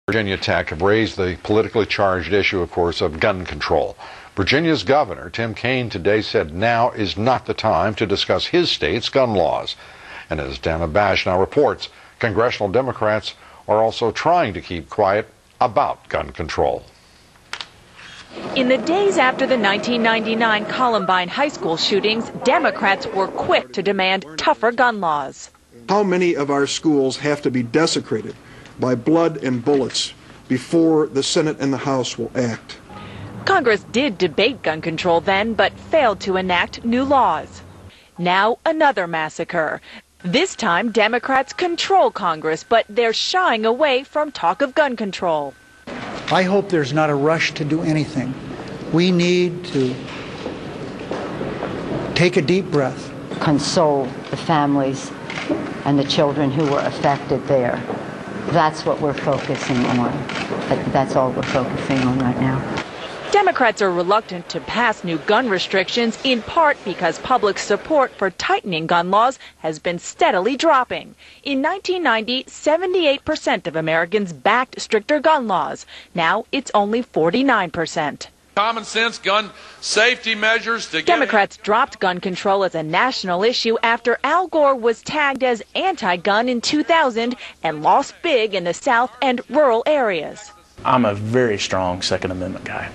Virginia Tech have raised the politically charged issue, of course, of gun control. Virginia's governor, Tim Kaine, today said now is not the time to discuss his state's gun laws. And as Dana Bash now reports, congressional Democrats are also trying to keep quiet about gun control. In the days after the 1999 Columbine high school shootings, Democrats were quick to demand tougher gun laws. How many of our schools have to be desecrated by blood and bullets before the Senate and the House will act? Congress did debate gun control then, but failed to enact new laws. Now another massacre. This time, Democrats control Congress, but they're shying away from talk of gun control. I hope there's not a rush to do anything. We need to take a deep breath. Console the families and the children who were affected there. That's what we're focusing on. That's all we're focusing on right now. Democrats are reluctant to pass new gun restrictions, in part because public support for tightening gun laws has been steadily dropping. In 1990, 78% of Americans backed stricter gun laws. Now it's only 49%. Common sense gun safety measures to Democrats dropped gun control as a national issue after Al Gore was tagged as anti-gun in 2000 and lost big in the South and rural areas. I'm a very strong Second Amendment guy.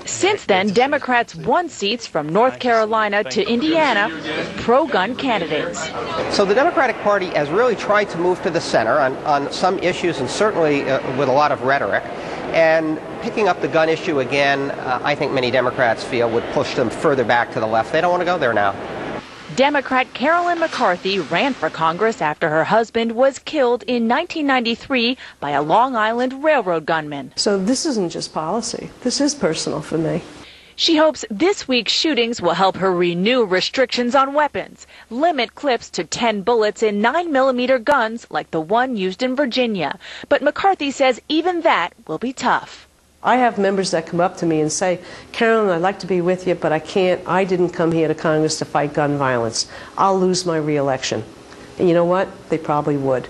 Since then, Democrats won seats from North Carolina to Indiana with pro-gun candidates. So the Democratic Party has really tried to move to the center on some issues, and certainly with a lot of rhetoric. And picking up the gun issue again, I think many Democrats feel would push them further back to the left. They don't want to go there now. Democrat Carolyn McCarthy ran for Congress after her husband was killed in 1993 by a Long Island Railroad gunman. So this isn't just policy. This is personal for me. She hopes this week's shootings will help her renew restrictions on weapons, limit clips to 10 bullets in 9mm guns like the one used in Virginia. But McCarthy says even that will be tough. I have members that come up to me and say, Carolyn, I'd like to be with you, but I can't. I didn't come here to Congress to fight gun violence. I'll lose my re-election. And you know what? They probably would.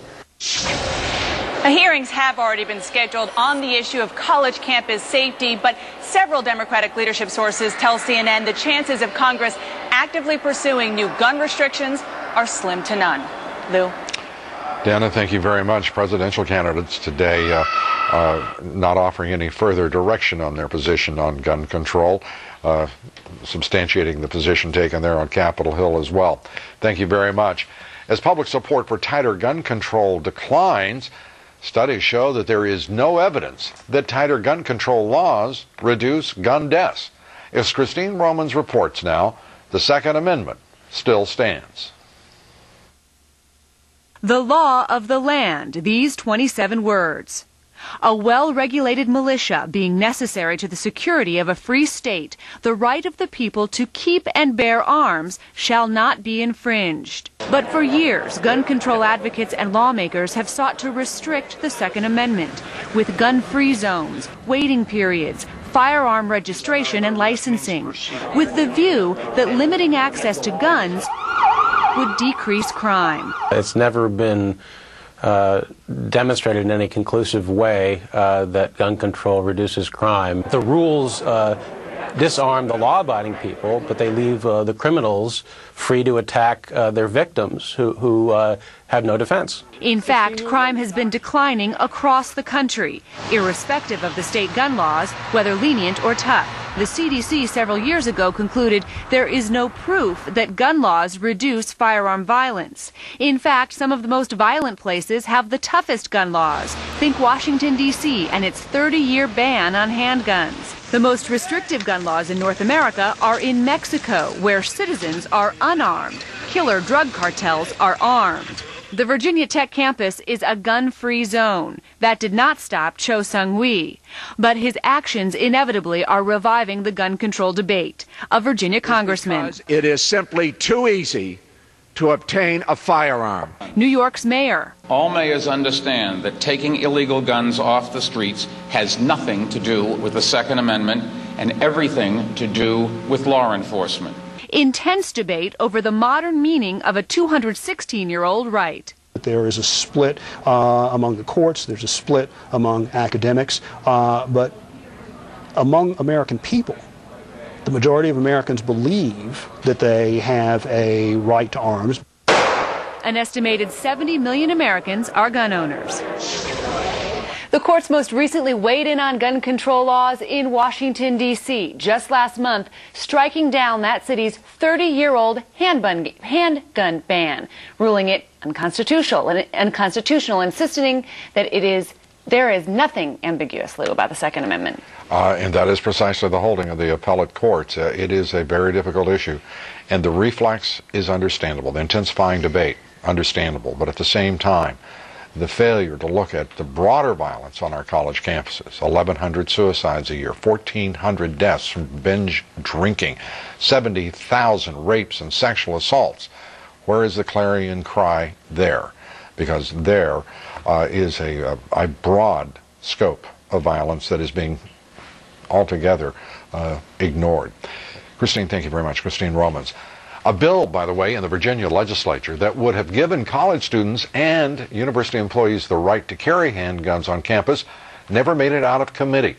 Hearings have already been scheduled on the issue of college campus safety, but several Democratic leadership sources tell CNN the chances of Congress actively pursuing new gun restrictions are slim to none. Lou? Dana, thank you very much. Presidential candidates today not offering any further direction on their position on gun control, substantiating the position taken there on Capitol Hill as well. Thank you very much. As public support for tighter gun control declines, studies show that there is no evidence that tighter gun control laws reduce gun deaths. As Christine Romans reports now, the Second Amendment still stands. The law of the land, these 27 words. A well-regulated militia being necessary to the security of a free state, the right of the people to keep and bear arms shall not be infringed. But for years, gun control advocates and lawmakers have sought to restrict the Second Amendment with gun-free zones, waiting periods, firearm registration and licensing, with the view that limiting access to guns would decrease crime. It's never been demonstrated in any conclusive way that gun control reduces crime. The rules disarm the law-abiding people, but they leave the criminals free to attack their victims who have no defense. In fact, crime has been declining across the country, irrespective of the state gun laws, whether lenient or tough. The CDC several years ago concluded there is no proof that gun laws reduce firearm violence. In fact, some of the most violent places have the toughest gun laws. Think Washington, D.C. and its 30-year ban on handguns. The most restrictive gun laws in North America are in Mexico, where citizens are unarmed. Killer drug cartels are armed. The Virginia Tech campus is a gun-free zone. That did not stop Cho Seung-Hui. But his actions inevitably are reviving the gun control debate. A Virginia congressman. Because it is simply too easy to obtain a firearm. New York's mayor. All mayors understand that taking illegal guns off the streets has nothing to do with the Second Amendment and everything to do with law enforcement. Intense debate over the modern meaning of a 216-year-old right. There is a split among the courts, there's a split among academics, but among American people, the majority of Americans believe that they have a right to arms. An estimated 70 million Americans are gun owners. The courts most recently weighed in on gun control laws in Washington, D.C. just last month, striking down that city's 30-year-old handgun ban, ruling it unconstitutional, insisting that there is nothing ambiguous, Lou, about the Second Amendment. And that is precisely the holding of the appellate courts. It is a very difficult issue, and the reflex is understandable. The intensifying debate, understandable, but at the same time, the failure to look at the broader violence on our college campuses, 1,100 suicides a year, 1,400 deaths from binge drinking, 70,000 rapes and sexual assaults. Where is the clarion cry there? Because there is a broad scope of violence that is being altogether ignored. Christine, thank you very much. Christine Romans. A bill, by the way, in the Virginia legislature that would have given college students and university employees the right to carry handguns on campus never made it out of committee.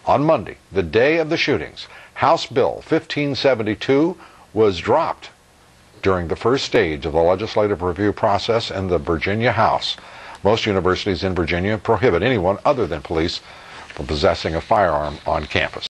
On Monday, the day of the shootings, House Bill 1572 was dropped during the first stage of the legislative review process in the Virginia House. Most universities in Virginia prohibit anyone other than police from possessing a firearm on campus.